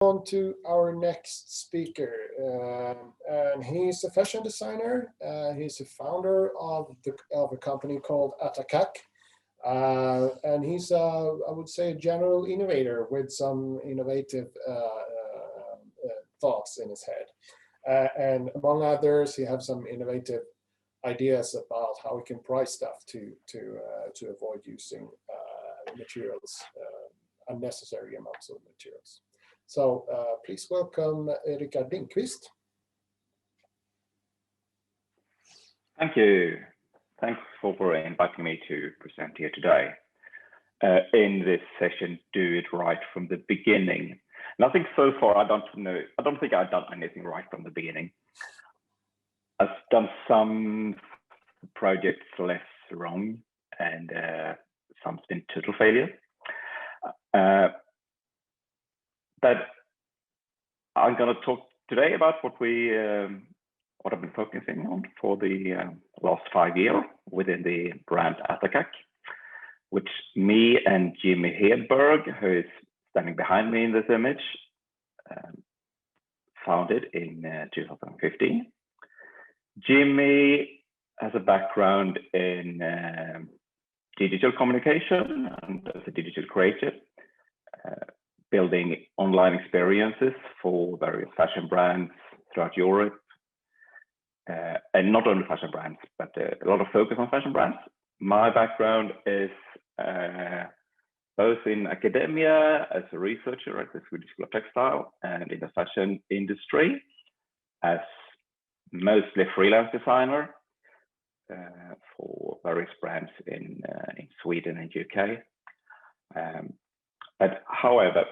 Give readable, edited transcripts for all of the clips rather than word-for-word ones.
On to our next speaker, and he's a fashion designer. He's a founder of a company called Atacac, and he's I would say a general innovator with some innovative thoughts in his head, and among others, he has some innovative ideas about how we can price stuff to avoid using materials, unnecessary amounts of materials. So please welcome Rickard Lindqvist. Thank you. Thanks for inviting me to present here today. In this session, do it right from the beginning. And I think so far I don't think I've done anything right from the beginning. I've done some projects less wrong, and some's been total failure. But I'm going to talk today about what I've been focusing on for the last 5 years within the brand Atacac, which me and Jimmy Hedberg, who is standing behind me in this image, founded in 2015. Jimmy has a background in digital communication and as a digital creator, building online experiences for various fashion brands throughout Europe. And not only fashion brands, but a lot of focus on fashion brands. My background is both in academia as a researcher at the Swedish School of Textile and in the fashion industry as mostly freelance designer for various brands in Sweden and UK. But however,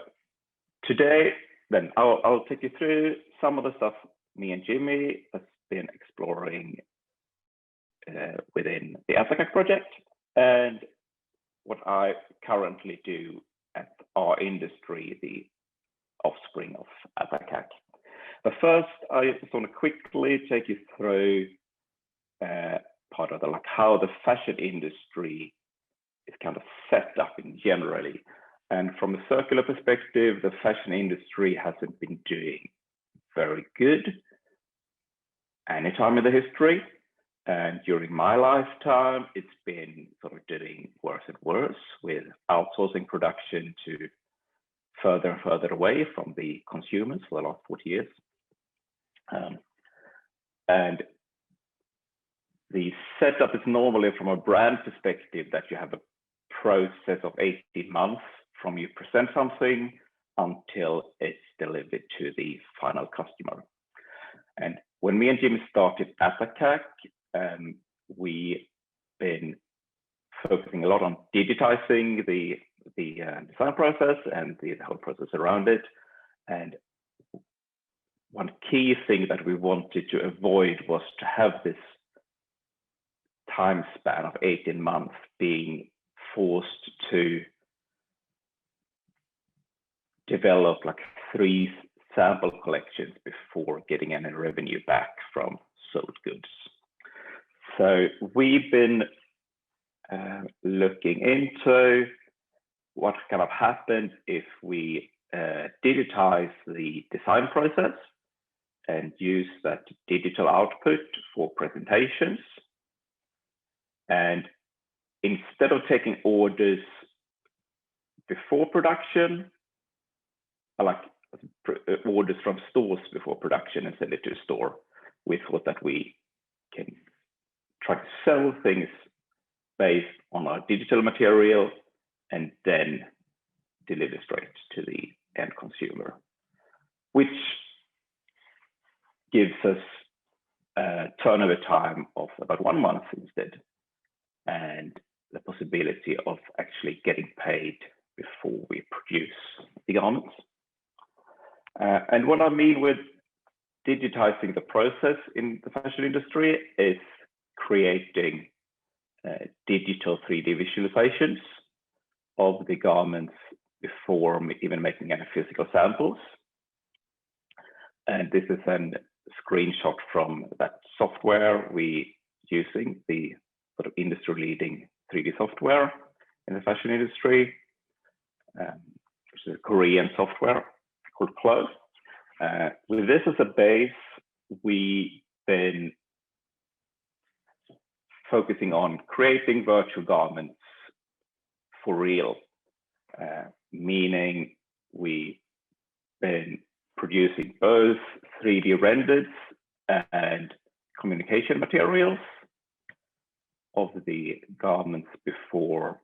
today, then I'll take you through some of the stuff me and Jimmy has been exploring within the Atacac project and what I currently do at our industry, the offspring of Atacac. But first, I just want to quickly take you through part of how the fashion industry is kind of set up in generally. And from a circular perspective, the fashion industry hasn't been doing very good any time in the history. And during my lifetime, it's been sort of doing worse and worse with outsourcing production to further and further away from the consumers for the last 40 years. And the setup is normally from a brand perspective that you have a process of 18 months from you present something until it's delivered to the final customer. And when me and Jimmy started Atacac, we've been focusing a lot on digitizing the design process and the whole process around it. And one key thing that we wanted to avoid was to have this time span of 18 months being forced to develop like 3 sample collections before getting any revenue back from sold goods. So we've been looking into what kind of happens if we digitize the design process and use that digital output for presentations. And instead of taking orders before production, like orders from stores before production and send it to a store, we thought that we can try to sell things based on our digital material and then deliver straight to the end consumer, which gives us a turnover time of about 1 month instead, and the possibility of actually getting paid before we produce the garments. And what I mean with digitizing the process in the fashion industry is creating digital 3D visualizations of the garments before even making any physical samples. And this is a screenshot from that software we using, the sort of industry-leading 3D software in the fashion industry, which is a Korean software called Close. With this as a base, we've been focusing on creating virtual garments for real, meaning we've been producing both 3D rendered and communication materials of the garments before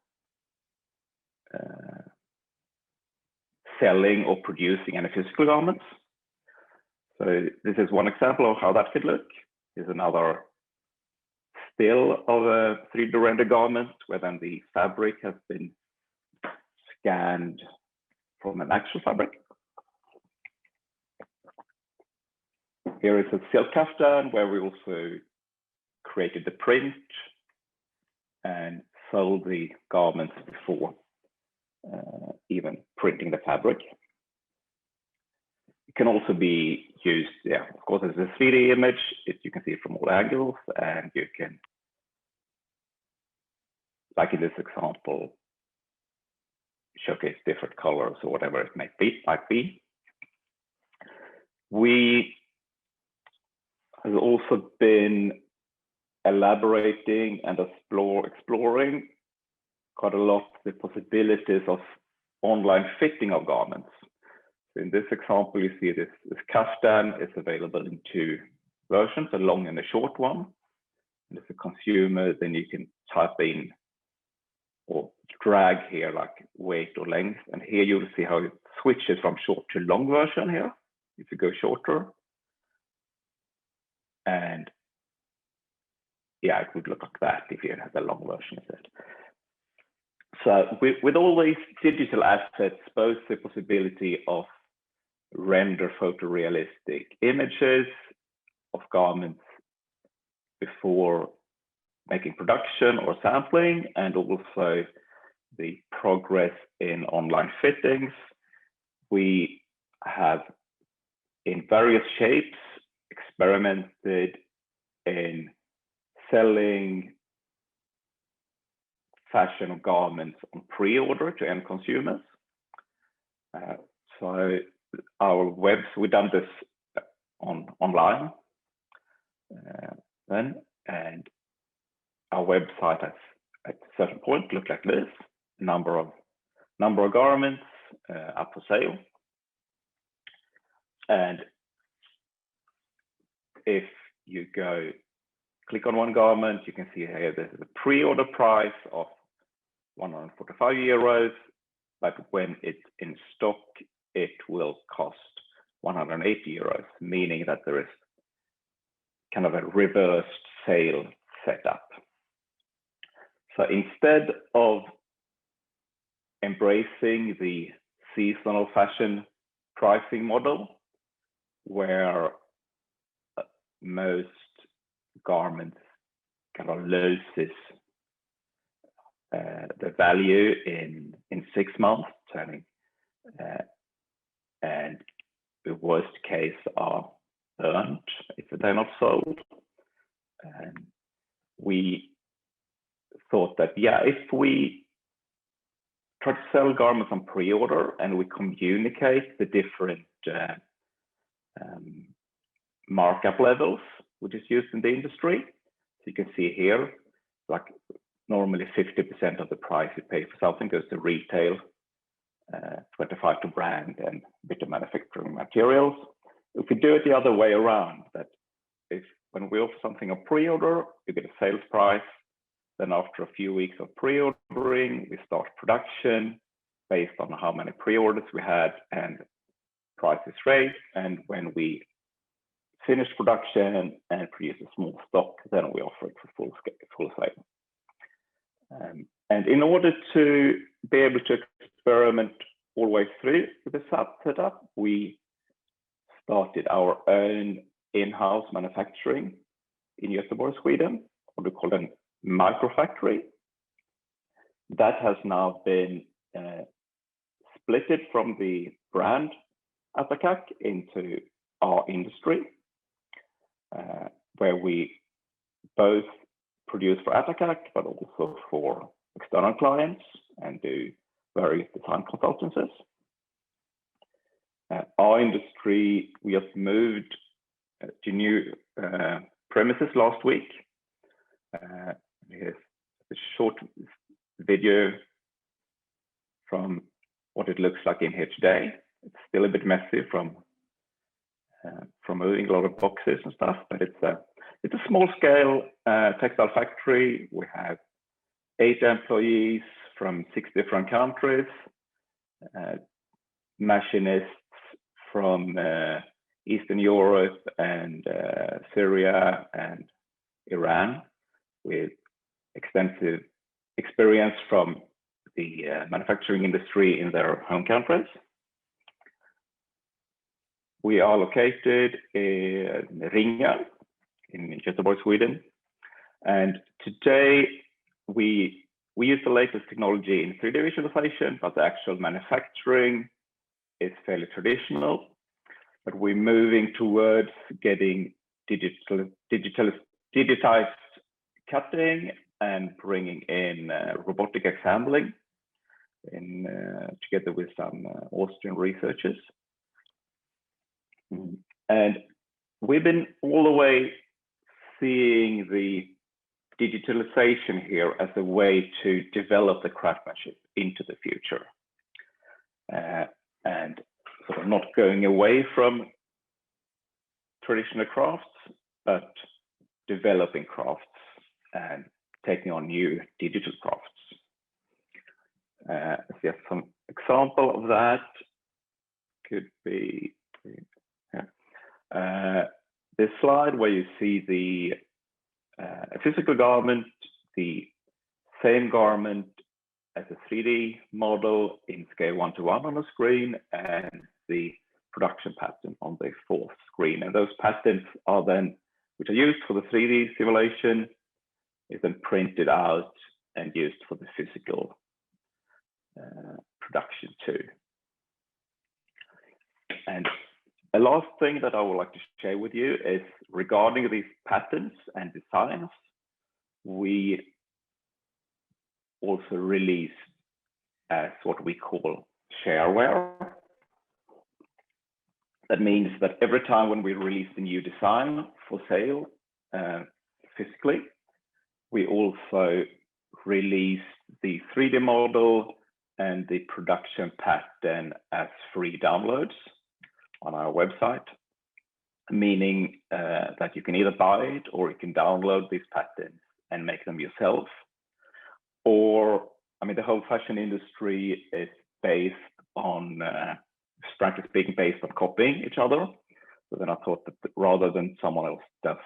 selling or producing any physical garments. So this is one example of how that could look. Here's another still of a 3D rendered garment where then the fabric has been scanned from an actual fabric. Here is a silk kaftan where we also created the print and sold the garments before even printing the fabric. It can also be used, yeah, of course, as a 3D image. You can see it from all angles, and you can, like in this example, showcase different colors or whatever it might be. We have also been elaborating and exploring quite a lot the possibilities of online fitting of garments. So in this example, you see this kaftan is available in two versions, a long and a short one. And as a consumer, then you can type in or drag here like weight or length. And here you'll see how it switches from short to long version here, if you go shorter. And yeah, it would look like that if you have the long version instead. So with all these digital assets, both the possibility of render photorealistic images of garments before making production or sampling, and also the progress in online fittings, we have in various shapes experimented in selling fashion garments on pre-order to end consumers. So our webs, we've done this online then, and our website has at a certain point looked like this: number of garments up for sale. And if you go click on one garment, you can see here this is a pre-order price of 145 euros, but when it's in stock, it will cost 180 euros, meaning that there is kind of a reversed sale setup. So instead of embracing the seasonal fashion pricing model, where most garments kind of loses the value in 6 months, turning and the worst case are burnt if they're not sold. And we thought that, yeah, if we try to sell garments on pre-order and we communicate the different markup levels which is used in the industry, so you can see here, like normally 50% of the price you pay for something goes to retail, 25 to brand, and a bit of manufacturing materials. If we do it the other way around, that if when we offer something on pre-order, you get a sales price. Then after a few weeks of pre-ordering, we start production based on how many pre-orders we had and price is raised. And when we finish production and produce a small stock, then we offer it for full sale. And in order to be able to experiment all the way through with the setup, we started our own in-house manufacturing in Göteborg, Sweden, what we call a microfactory. That has now been splitted from the brand Atacac into our industry, where we both produce for Atacac, but also for external clients and do various design consultancies. Our industry, we have moved to new premises last week. Here's a short video from what it looks like in here today. It's still a bit messy from moving a lot of boxes and stuff, but it's a small scale textile factory. We have 8 employees from 6 different countries, machinists from Eastern Europe and Syria and Iran, with extensive experience from the manufacturing industry in their home countries. We are located in Ringa in Göteborg, Sweden. And today we use the latest technology in 3D visualization, but the actual manufacturing is fairly traditional. But we're moving towards getting digitized cutting and bringing in robotic assembling together with some Austrian researchers. And we've been all the way seeing the digitalization here as a way to develop the craftsmanship into the future, and sort of not going away from traditional crafts, but developing crafts and taking on new digital crafts. Just some example of that could be this slide where you see the a physical garment, the same garment as a 3D model in scale 1:1 on the screen, and the production pattern on the 4th screen. And those patterns are then, which are used for the 3D simulation, is then printed out and used for the physical production too. And the last thing that I would like to share with you is regarding these patterns and designs. We also release as what we call shareware. That means that every time when we release a new design for sale physically, we also release the 3D model and the production pattern as free downloads on our website, meaning that you can either buy it or you can download these patterns and make them yourself. Or, I mean, the whole fashion industry is based on, frankly speaking, based on copying each other. So then I thought that rather than someone else does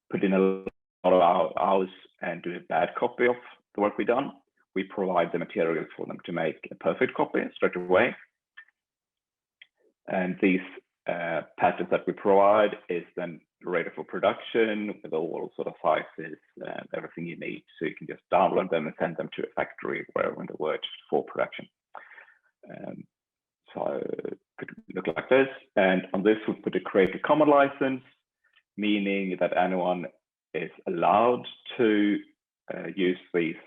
put in a lot of hours and do a bad copy of the work we've done, we provide the materials for them to make a perfect copy straight away. And these patterns that we provide is then ready for production with all sort of sizes and everything you need. So you can just download them and send them to a factory wherever in the world for production. So it could look like this. And on this, we put a Creative Commons license, meaning that anyone is allowed to use these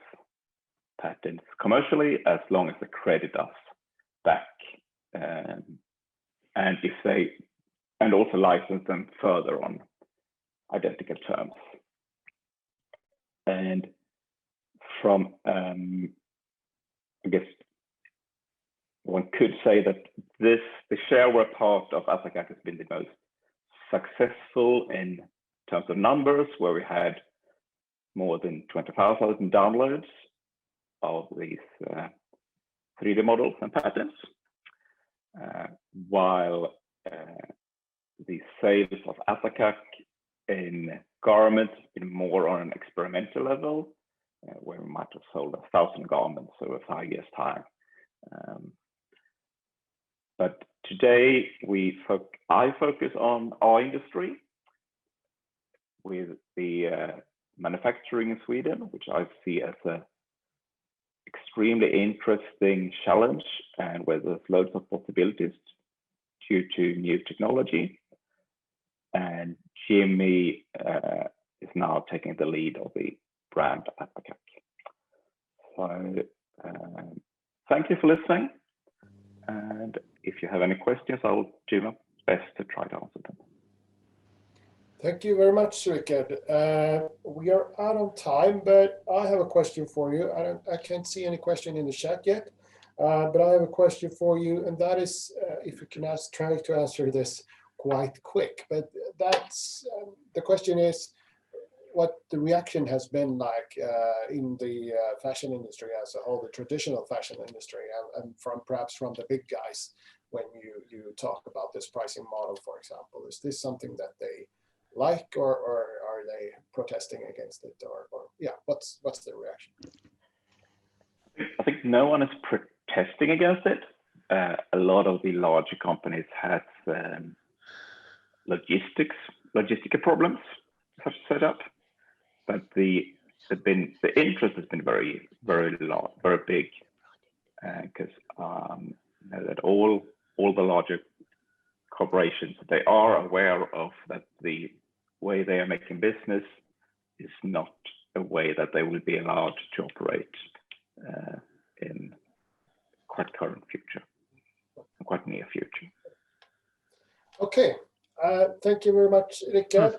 patterns commercially as long as they credit us back. And if they, and also license them further on identical terms. And from, I guess, one could say that the shareware part of Atacac has been the most successful in terms of numbers, where we had more than 25,000 downloads of these 3D models and patterns. While the sales of Atacac in garments has been more on an experimental level, where we might have sold 1,000 garments over 5 years' time. But today I focus on our industry with the manufacturing in Sweden, which I see as a extremely interesting challenge and where there's loads of possibilities due to new technology. And Jimmy is now taking the lead of the brand Atacac. So thank you for listening, and if you have any questions, I'll do my best to try to answer them. Thank you very much, Rickard. We are out of time, but I have a question for you. I can't see any question in the chat yet, but I have a question for you, and that is if you can try to answer this quite quick. But that's the question is what the reaction has been like in the fashion industry as a whole, the traditional fashion industry, and perhaps from the big guys when you talk about this pricing model, for example. Is this something that they like, or are they protesting against it, or yeah, what's the reaction? I think no one is protesting against it. A lot of the larger companies have logistical problems such set up, but the interest has been very large, very big, because you know that all the larger corporations, they are aware of that the way they are making business is not a way that they will be allowed to operate in quite current future, quite near future. Okay, thank you very much, Rickard.